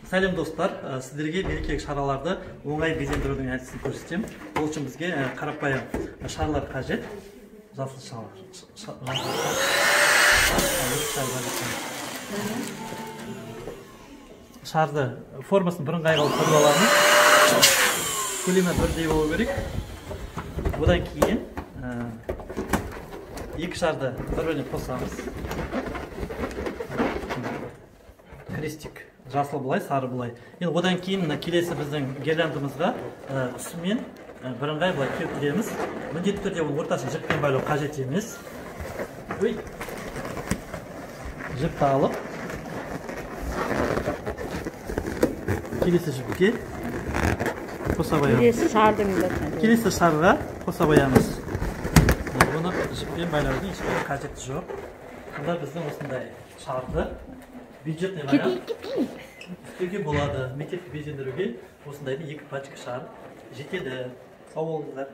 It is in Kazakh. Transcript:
Сәлем достар, сіздерге мерекелік шараларды оңай безендірудің әдісін көрсетемін. Ол үшін бізге қарапайым шарлар қажет. Жасыл шарды формасын бірыңғай қылып тұрып аламыз. Көлемі бірдей болу керек. Бұдан кейін екі шарды бір-біріне қосамыз. Крестик. Жасыл бұлай, сары бұлай. Енді одан кейін келесі біздің гирляндымызға үстімен бірыңғай бұлай кептіреміз. Міндетті түрде ол ортасын жіппен байлау қажет емес. Жіпті алып, келесі жіпке қоса баямыз. Келесі шарға қоса баямыз. Бұны жіппен байлаудың ешбір қажеті жоқ. Бұнда біздің осындай шарды бюджетный вариант істеуге болады. Мектепті безендіруге осындайды екі пачка шар жетеді. Сау болыңыздар.